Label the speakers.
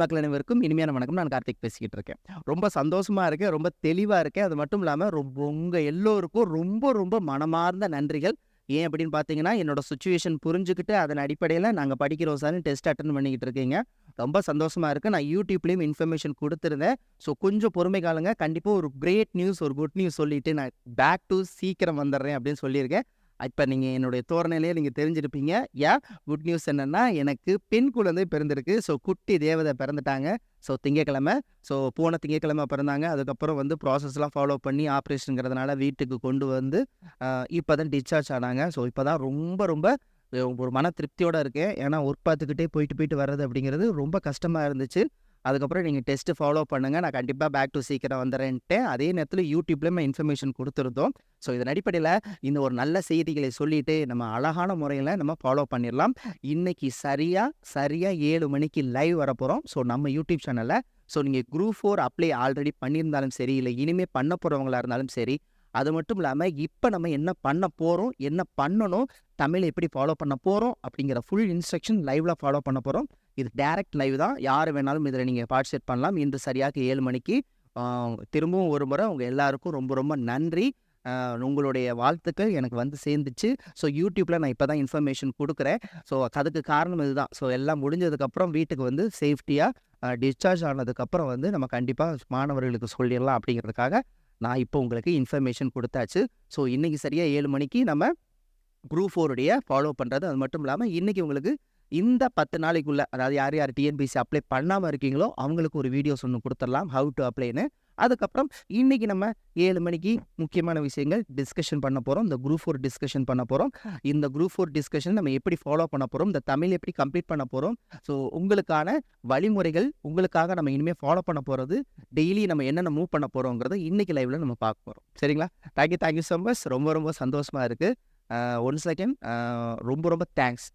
Speaker 1: மக்கள் அனைவருக்கும் இனிமையான வணக்கம். நான் கார்த்திக் பேசிக்கிட்டு இருக்கேன். ரொம்ப சந்தோஷமா இருக்கேன். ரொம்ப தெளிவா இருக்கேன். அது மட்டும் இல்லாம உங்க எல்லோருக்கும் ரொம்ப ரொம்ப மனமார்ந்த நன்றிகள். ஏன் அப்படின்னு பார்த்தீங்கன்னா, என்னோட சிச்சுவேஷன் புரிஞ்சுகிட்டு அதன் அடிப்படையில நாங்க படிக்கிறோம் சார்ன்னு டெஸ்ட் அட்டெண்ட் பண்ணிக்கிட்டு இருக்கீங்க. ரொம்ப சந்தோஷமா இருக்கு. நான் YouTubeலயும் இன்ஃபர்மேஷன் குடுத்திருந்தேன். ஸோ கொஞ்சம் பொறுமை காலங்க. கண்டிப்பா ஒரு கிரேட் நியூஸ், ஒரு குட் நியூஸ் சொல்லிட்டு நான் பேக் டூ சீக்கிரம் வந்துடுறேன் அப்படின்னு சொல்லியிருக்கேன். இப்ப நீங்க என்னுடைய தோரணையிலேயே நீங்க தெரிஞ்சிருப்பீங்க. குட் நியூஸ் என்னன்னா, எனக்கு பெண் குழந்தை பிறந்திருக்கு. ஸோ குட்டி தேவதை பிறந்துட்டாங்க. ஸோ திங்கட்கிழமை. ஸோ போன திங்கட்கிழமை பிறந்தாங்க. அதுக்கப்புறம் வந்து ப்ராசஸ்லாம் ஃபாலோ பண்ணி ஆப்ரேஷன்ங்கிறதுனால வீட்டுக்கு கொண்டு வந்து இப்ப தான் டிஸ்சார்ஜ் ஆனாங்க. ஸோ இப்ப தான் ரொம்ப ரொம்ப ஒரு மன திருப்தியோட இருக்கேன். ஏன்னா ஒர்க் பார்த்துக்கிட்டே போயிட்டு போயிட்டு வர்றது அப்படிங்கிறது ரொம்ப கஷ்டமா இருந்துச்சு. அதுக்கப்புறம் நீங்க டெஸ்ட் ஃபாலோ பண்ணுங்க. நான் கண்டிப்பா பேக் டூ சீக்கிரம் வந்துர்றேன்ட்டேன். அதே நேரத்தில YouTubeலயும் இன்ஃபர்மேஷன் குடுத்திருந்தோம். ஸோ இதன் அடிப்படையில இந்த ஒரு நல்ல செய்திகளை சொல்லிட்டு நம்ம அழகான முறையில நம்ம ஃபாலோ பண்ணிரலாம். இன்னைக்கு சரியா 7 மணிக்கு லைவ் வரப்போறோம். ஸோ நம்ம யூடியூப் சேனல்ல. ஸோ நீங்க குரூப் 4 அப்ளை ஆல்ரெடி பண்ணியிருந்தாலும் சரி, இல்ல இனிமே பண்ண போறவங்களா இருந்தாலும் சரி, அது மட்டும் இல்லாம இப்ப நம்ம என்ன பண்ண போறோம், என்ன பண்ணணும், தமிழ் எப்படி ஃபாலோ பண்ண போறோம் அப்படிங்கிற ஃபுல் இன்ஸ்ட்ரக்ஷன் லைவ்ல ஃபாலோ பண்ண போறோம். இது டைரக்ட் லைவ் தான். யார் வேணாலும் இதில நீங்க பார்ட்டிசிபேட் பண்ணலாம். இன்று சரியாக 7 மணிக்கு. ஆ திரும்பவும் ஒரு முறை உங்க எல்லாருக்கும் ரொம்ப ரொம்ப நன்றி. அ உங்களுடைய வாழ்த்துக்கள் எனக்கு வந்து சேர்ந்துச்சு. ஸோ YouTubeல நான் இப்ப தான் இன்ஃபர்மேஷன் குடுக்குறேன். ஸோ அதுக்கு காரணம் இதுதான். ஸோ எல்லாம் முடிஞ்சதுக்கப்புறம் வீட்டுக்கு வந்து சேஃப்டியா டிஸ்சார்ஜ் ஆனதுக்கப்புறம் வந்து நம்ம கண்டிப்பா மாணவர்களுக்கு சொல்லிறலாம் அப்படிங்கிறதுக்காக, நான் இப்போ உங்களுக்கு இன்ஃபர்மேஷன் குடுத்தாச்சு. ஸோ இன்னைக்கு சரியா 7 மணிக்கு நம்ம குரூப் 4 உடைய ஃபாலோ பண்றது. அது மட்டும் இல்லாம இன்னைக்கு உங்களுக்கு இந்த 10 நாளைக்குள்ள, அதாவது யார் யார் டிஎன்பிஎஸ்சி அப்ளை பண்ணாம இருக்கீங்களோ, அவங்களுக்கு ஒரு வீடியோஸ் ஒண்ணு குடுத்துறலாம். Have two அப்ளைன்னு. அதுக்கப்புறம் இன்னைக்கு நம்ம 7 மணிக்கு முக்கியமான விஷயங்கள் டிஸ்கஷன் பண்ண போறோம். இந்த குரூப் 4 டிஸ்கஷன் பண்ண போறோம். இந்த குரூப் 4 டிஸ்கஷன் நம்ம எப்படி ஃபாலோ பண்ண போறோம், இந்த தமிழ் எப்படி கம்ப்ளீட் பண்ண போறோம். ஸோ உங்களுக்கான வழிமுறைகள், உங்களுக்காக நம்ம இனிமே ஃபாலோ பண்ண போறது, டெய்லி நம்ம என்னென்ன மூவ் பண்ண போறோங்கிறத இன்னைக்கு லைவ்ல நம்ம பார்க்க போறோம். சரிங்களா? Thank you so much. ரொம்ப ரொம்ப சந்தோஷமா இருக்கு. 1 செகண்ட். ரொம்ப ரொம்ப தேங்க்ஸ்.